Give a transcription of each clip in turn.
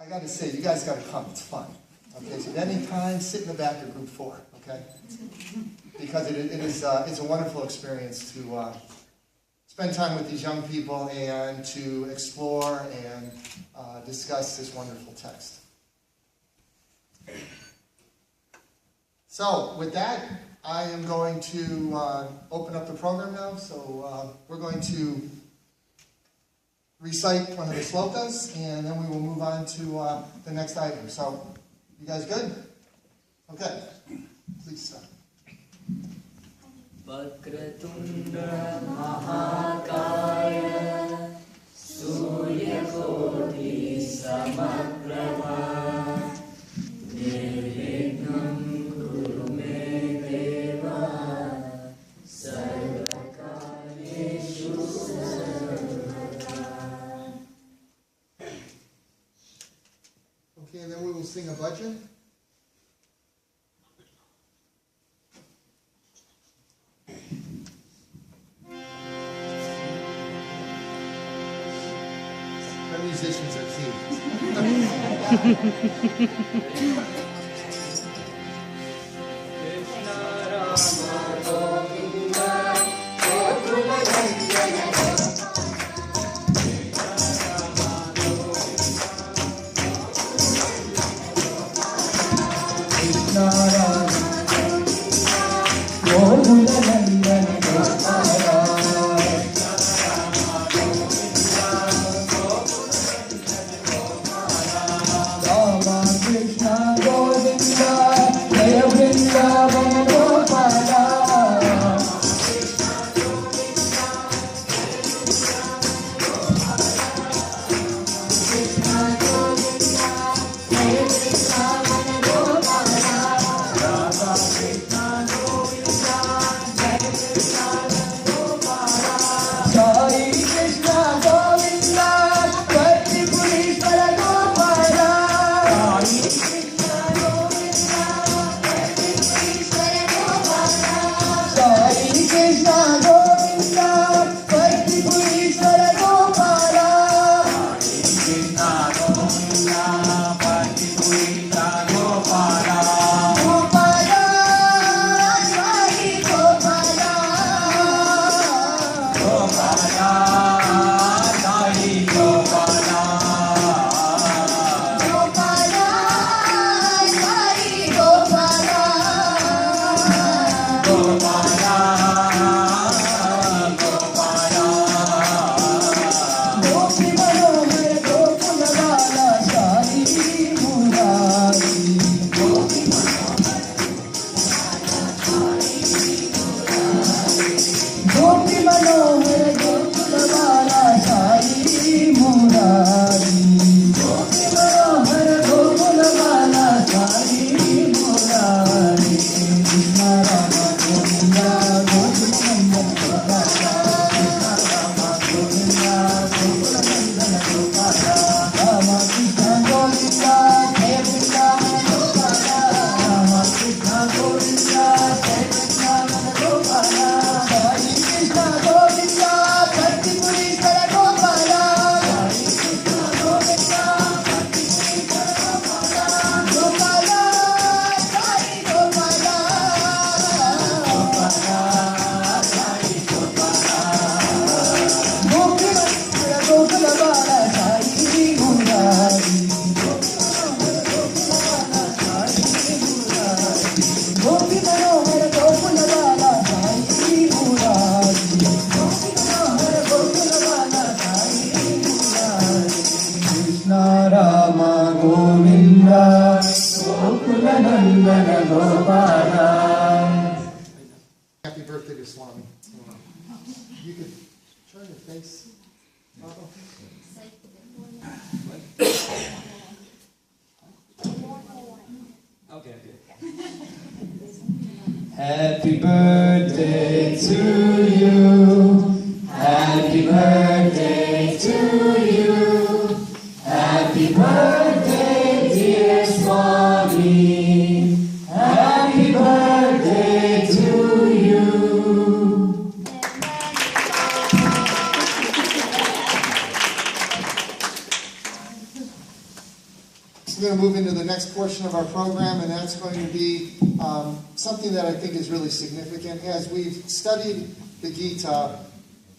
I got to say, you guys got to come. It's fun. Okay, so at any time, sit in the back of group 4, okay? Because it's a wonderful experience to spend time with these young people and to explore and discuss this wonderful text. So, with that, I am going to open up the program now. So, we're going to recite one of the slokas, and then we will move on to the next item. So, you guys good? Okay. Please start. Vakratunda Mahakaya Suryakoti Samaprabha Nirvignam Kuru Me Deva Sarvakaryeshu Sarvada. Okay, and then we will sing a bhajan. Our musicians are key. Happy birthday to Swami. You could turn your face. Okay. Happy birthday to you. Happy birthday to you. Happy birthday, dear Swami. Happy birthday to you. going to move into the next portion of our program, and that's going to be something that I think is really significant. As we've studied the Gita,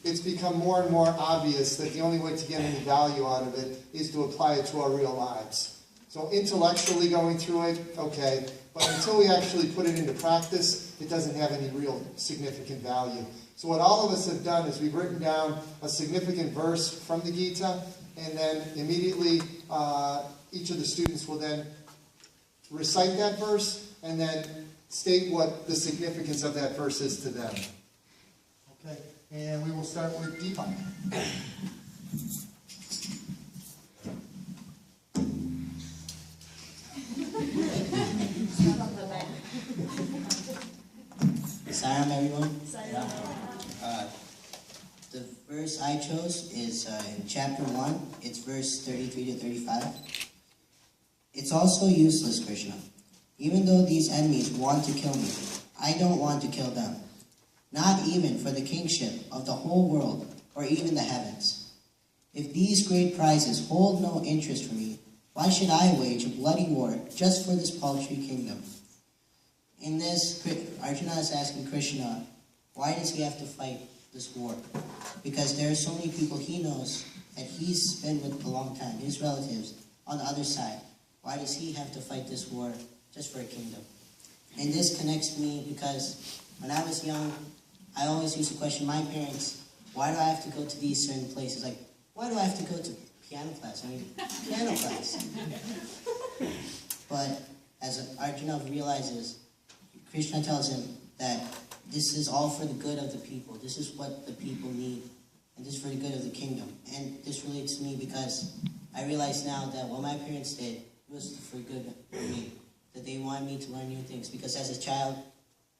it's become more and more obvious that the only way to get any value out of it is to apply it to our real lives. So intellectually going through it, okay, but until we actually put it into practice, it doesn't have any real significant value. So what all of us have done is we've written down a significant verse from the Gita, and then immediately each of the students will then recite that verse and then state what the significance of that verse is to them. Okay, and we will start with Deepak. Saram, everyone. The verse I chose is in chapter 1. It's verse 33 to 35. It's also useless, Krishna. Even though these enemies want to kill me, I don't want to kill them. Not even for the kingship of the whole world or even the heavens. If these great prizes hold no interest for me, why should I wage a bloody war just for this paltry kingdom? In this, Arjuna is asking Krishna, why does he have to fight this war? Because there are so many people he knows that he's been with a long time, his relatives, on the other side. Why does he have to fight this war just for a kingdom? And this connects me because when I was young, I always used to question my parents, why do I have to go to these certain places? Like, why do I have to go to piano class? I mean, piano class. But as Arjuna realizes, Krishna tells him that this is all for the good of the people. This is what the people need. And this is for the good of the kingdom. And this relates to me because I realize now that what my parents did was for good for me. That they wanted me to learn new things. Because as a child,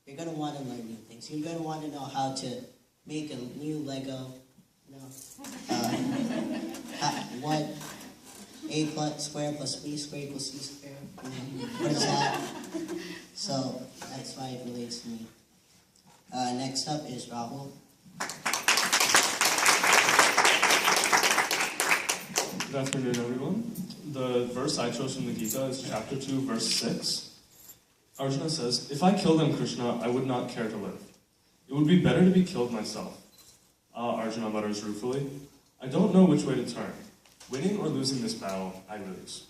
you're going to want to learn new things. You're going to want to know how to make a new Lego. What a plus square plus b squared equals c squared. What is that? So that's why it relates to me. Next up is Rahul. Good afternoon, everyone. The verse I chose from the Gita is chapter 2, verse 6. Arjuna says, "If I kill them, Krishna, I would not care to live. It would be better to be killed myself." Arjuna mutters ruefully, "I don't know which way to turn. Winning or losing this battle, I lose."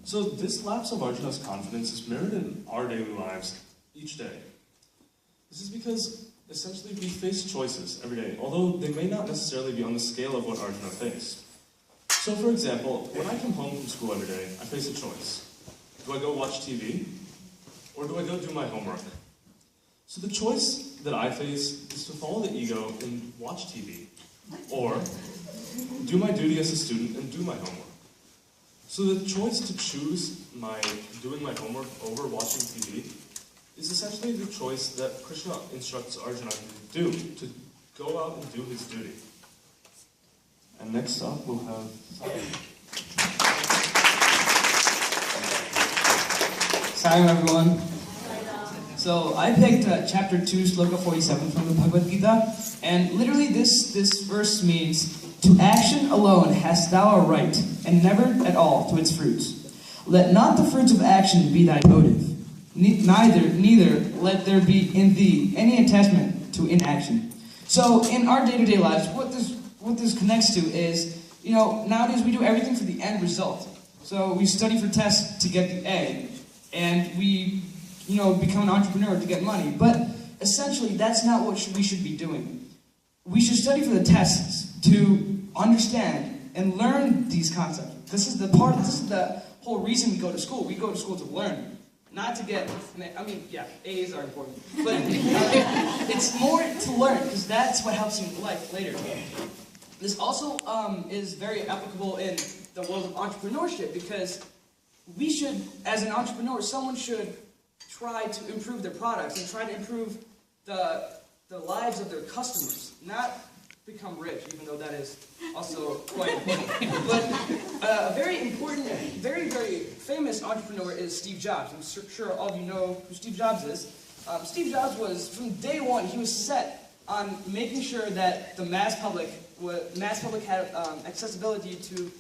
So this lapse of Arjuna's confidence is mirrored in our daily lives each day. This is because essentially we face choices every day, although they may not necessarily be on the scale of what Arjuna faced. So for example, when I come home from school every day, I face a choice. Do I go watch TV? Or do I go do my homework? So the choice that I face is to follow the ego and watch TV, or do my duty as a student and do my homework. So the choice to choose doing my homework over watching TV is essentially the choice that Krishna instructs Arjuna to do, to go out and do his duty. And next up, we'll have Salam, everyone. So I picked chapter 2, sloka 47 from the Bhagavad Gita, and literally this verse means, "To action alone hast thou a right, and never at all to its fruits. Let not the fruits of action be thy motive, neither let there be in thee any attachment to inaction." So in our day-to-day lives, what this connects to is, nowadays we do everything for the end result. So we study for tests to get the A, and we become an entrepreneur to get money. But essentially, that's not what we should be doing. We should study for the tests to understand and learn these concepts. This is the whole reason we go to school. We go to school to learn, not to get, A's are important. But it's more to learn, because that's what helps you in life later. This also is very applicable in the world of entrepreneurship, because we should, as an entrepreneur, someone should try to improve their products and try to improve the lives of their customers, not become rich, even though that is also quite important. But a very important, very, very famous entrepreneur is Steve Jobs. I'm sure all of you know who Steve Jobs is. Steve Jobs was, from day one, he was set on making sure that the mass public had accessibility to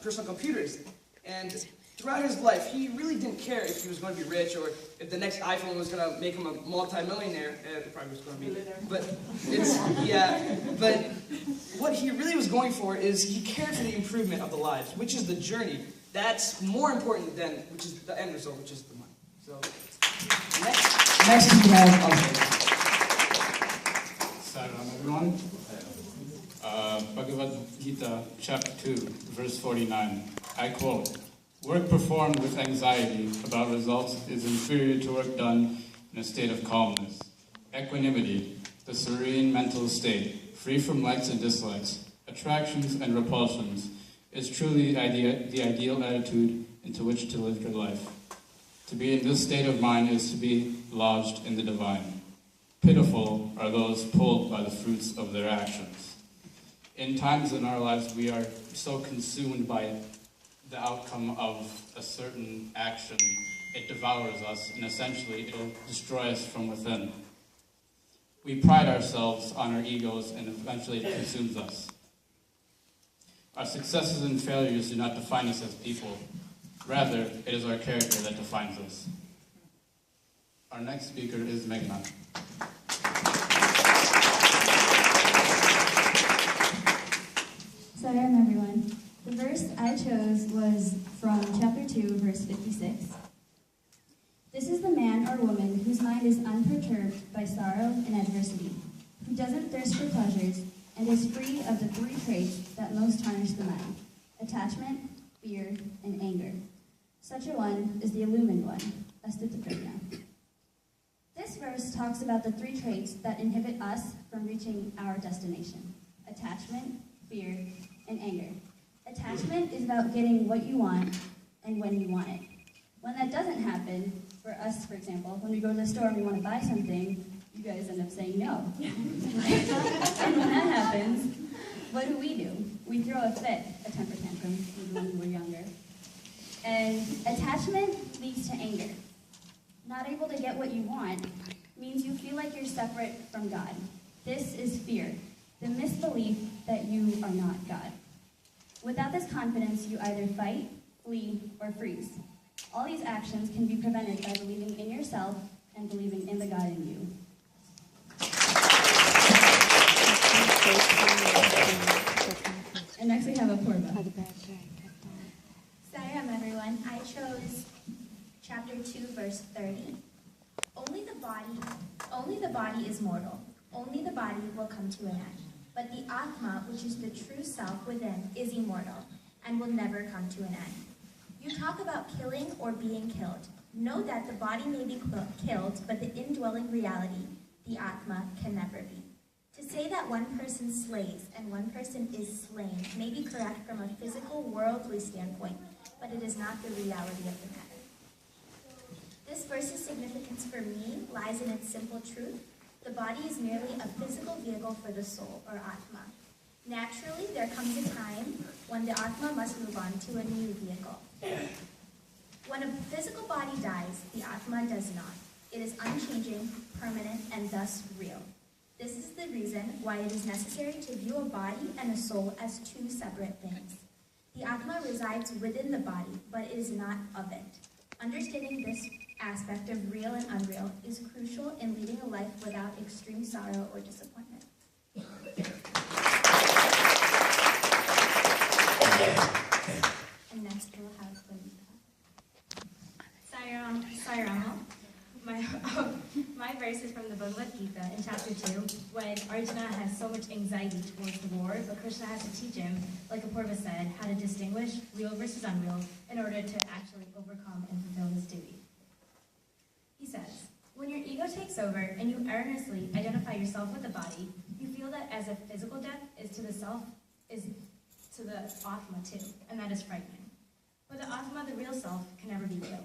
personal computers. And throughout his life, he really didn't care if he was going to be rich or if the next iPhone was going to make him a multi-millionaire. It probably was going to be. But but what he really was going for is he cared for the improvement of the lives, which is the journey. That's more important than, which is the end result, which is the money. So, next we have Abhay. Salam everyone. Bhagavad Gita, chapter 2, verse 49. I quote, "Work performed with anxiety about results is inferior to work done in a state of calmness. Equanimity, the serene mental state, free from likes and dislikes, attractions and repulsions, is truly the ideal attitude into which to live your life. To be in this state of mind is to be lodged in the divine. Pitiful are those pulled by the fruits of their actions." In times in our lives, we are so consumed by the outcome of a certain action, it devours us, and essentially it'll destroy us from within. We pride ourselves on our egos, and eventually it consumes us. Our successes and failures do not define us as people. Rather, it is our character that defines us. Our next speaker is Meghna. Salam everyone. The verse I chose was from chapter 2, verse 56. This is the man or woman whose mind is unperturbed by sorrow and adversity, who doesn't thirst for pleasures, and is free of the three traits that most tarnish the mind: attachment, fear, and anger. Such a one is the illumined one, Astutaprajna. This verse talks about the three traits that inhibit us from reaching our destination: attachment, fear, and anger. Attachment is about getting what you want and when you want it. When that doesn't happen, for us, for example, when we go to the store and we want to buy something, you guys end up saying no. And when that happens, what do? We throw a fit, a temper tantrum, when we were younger. And attachment leads to anger. Not able to get what you want means you feel like you're separate from God. This is fear, the misbelief that you are not God. Without this confidence, you either fight, flee, or freeze. All these actions can be prevented by believing in yourself and believing in the God in you. And next we have Apurva. Salam everyone. I chose chapter 2, verse 30. Only the body is mortal. Only the body will come to an end. But the Atma, which is the true self within, is immortal and will never come to an end. You talk about killing or being killed. Know that the body may be killed, but the indwelling reality, the Atma, can never be. To say that one person slays and one person is slain may be correct from a physical, worldly standpoint, but it is not the reality of the matter. This verse's significance for me lies in its simple truth. The body is merely a physical vehicle for the soul, or Atma. Naturally, there comes a time when the Atma must move on to a new vehicle. When a physical body dies, the Atma does not. It is unchanging, permanent, and thus real. This is the reason why it is necessary to view a body and a soul as two separate things. The Atma resides within the body, but it is not of it. Understanding this aspect of real and unreal is crucial in leading a life without extreme sorrow or disappointment. And next we'll have Sairama. My verse is from the Bhagavad Gita in chapter 2, when Arjuna has so much anxiety towards the war, but Krishna has to teach him, like Apurva said, how to distinguish real versus unreal in order to actually overcome and fulfill his duty. He says, when your ego takes over and you earnestly identify yourself with the body, you feel that as a physical death is to the self, is to the Atma too, and that is frightening. For the Atma, the real self, can never be killed.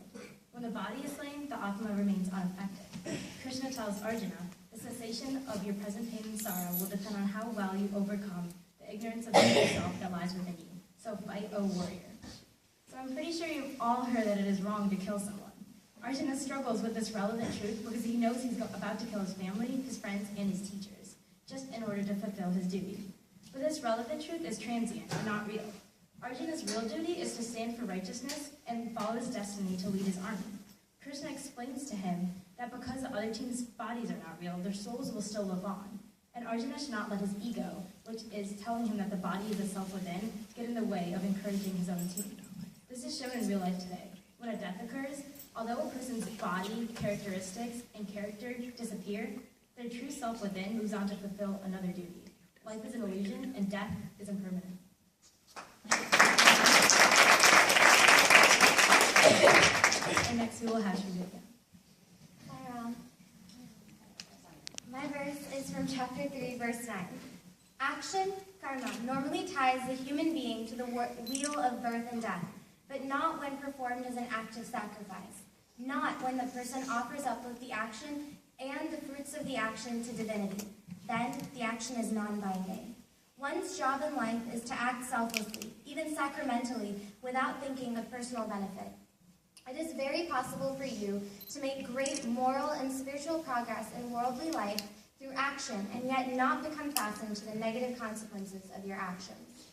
When the body is slain, the Atma remains unaffected. Krishna tells Arjuna, the cessation of your present pain and sorrow will depend on how well you overcome the ignorance of the real self that lies within you. So fight, O warrior. So I'm pretty sure you've all heard that it is wrong to kill someone. Arjuna struggles with this relevant truth because he knows he's about to kill his family, his friends, and his teachers, just in order to fulfill his duty. But this relevant truth is transient and not real. Arjuna's real duty is to stand for righteousness and follow his destiny to lead his army. Krishna explains to him that because the other team's bodies are not real, their souls will still live on. And Arjuna should not let his ego, which is telling him that the body is a self within, get in the way of encouraging his own team. This is shown in real life today. When a death occurs, although a person's body, characteristics, and character disappear, their true self within moves on to fulfill another duty. Life is an illusion, and death is impermanent. And next we will have Shrividya. Hi, Ram. My verse is from chapter 3, verse 9. Action, karma, normally ties the human being to the wheel of birth and death, but not when performed as an act of sacrifice. Not when the person offers up both the action and the fruits of the action to divinity. Then the action is non-binding. One's job in life is to act selflessly, even sacramentally, without thinking of personal benefit. It is very possible for you to make great moral and spiritual progress in worldly life through action and yet not become fastened to the negative consequences of your actions.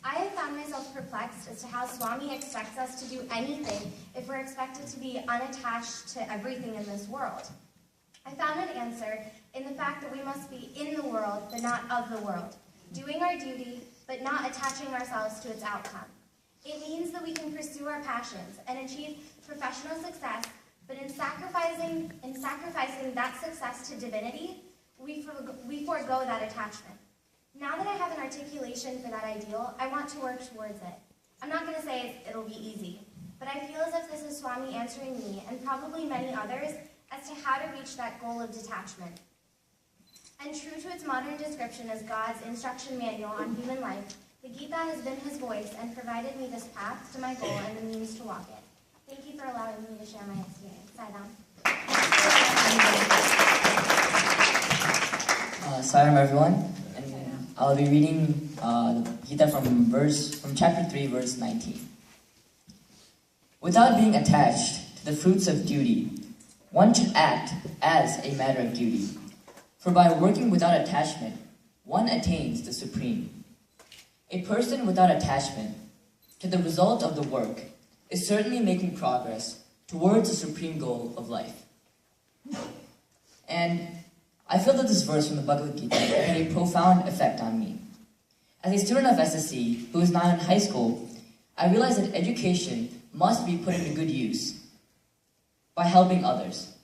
I have found myself perplexed as to how Swami expects us to do anything if we're expected to be unattached to everything in this world. I found an answer in the fact that we must be in the world but not of the world, doing our duty but not attaching ourselves to its outcome. It means that we can pursue our passions and achieve professional success, but in sacrificing that success to divinity, we forego that attachment. Now that I have an articulation for that ideal, I want to work towards it. I'm not going to say it'll be easy, but I feel as if this is Swami answering me, and probably many others, as to how to reach that goal of detachment. And true to its modern description as God's instruction manual on human life, the Gita has been his voice and provided me this path to my goal and the means to walk it. Thank you for allowing me to share my experience. Salam everyone, and I'll be reading the Gita from chapter 3, verse 19. Without being attached to the fruits of duty, one should act as a matter of duty. For by working without attachment, one attains the supreme. A person without attachment to the result of the work is certainly making progress towards the supreme goal of life. And I feel that this verse from the Bhagavad Gita had a profound effect on me. As a student of SSC who is now in high school, I realized that education must be put into good use by helping others.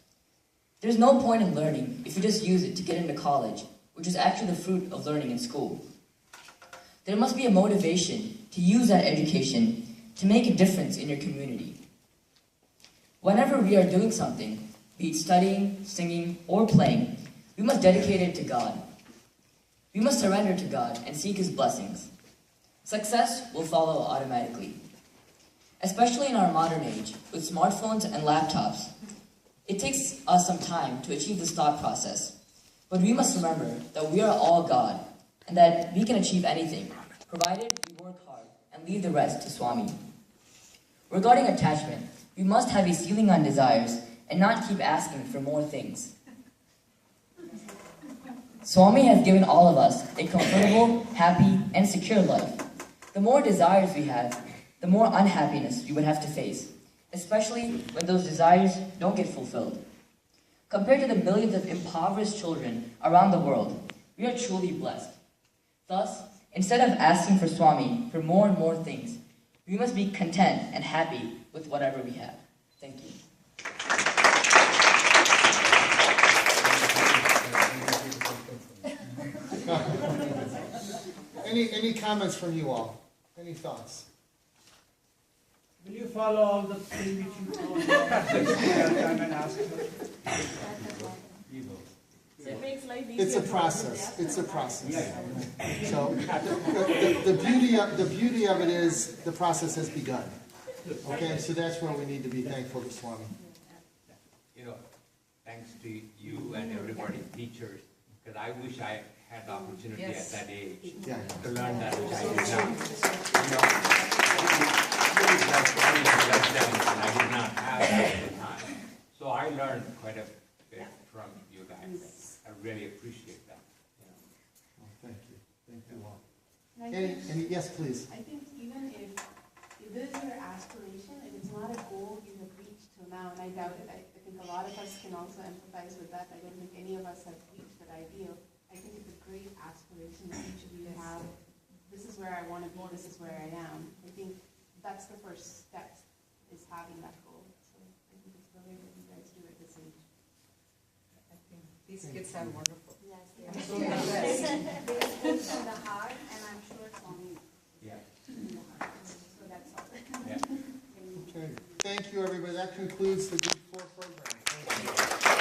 There's no point in learning if you just use it to get into college, which is actually the fruit of learning in school. There must be a motivation to use that education to make a difference in your community. Whenever we are doing something, be it studying, singing, or playing, we must dedicate it to God. We must surrender to God and seek His blessings. Success will follow automatically. Especially in our modern age, with smartphones and laptops, it takes us some time to achieve this thought process. But we must remember that we are all God, and that we can achieve anything, provided we work hard and leave the rest to Swami. Regarding attachment, we must have a ceiling on desires and not keep asking for more things. Swami has given all of us a comfortable, happy, and secure life. The more desires we have, the more unhappiness we would have to face, especially when those desires don't get fulfilled. Compared to the millions of impoverished children around the world, we are truly blessed. Thus, instead of asking for Swami for more and more things, we must be content and happy with whatever we have. Thank you. Any comments from you all? Any thoughts? Will you follow all the things which you told me time and ask It's a process. It's a process. So the beauty of it is the process has begun. Okay, so that's where we need to be thankful to Swami. You know, thanks to you and everybody, teachers, because I wish I had the opportunity at that age to learn that which I did not. You know, really blessed them, and I did not have that at the time. So I learned quite a bit from you guys. I really appreciate that. Thank you. Thank you all. Yes, please. I think you this is your aspiration, and it's not a goal you have reached till now, and I doubt it. I think a lot of us can also empathize with that. I don't think any of us have reached that ideal. I think it's a great aspiration that each of you have. This is where I want to be, this is where I am. I think that's the first step, is having that goal. So I think it's brilliant what you guys do at this age. I think these kids sound wonderful. Yes, they I'm are. so impressed. They speak from the heart, and I'm sure it's only Yeah. in the heart. So that's all. Yeah. Okay. Thank you, everybody. That concludes the Group 4 program. Thank you.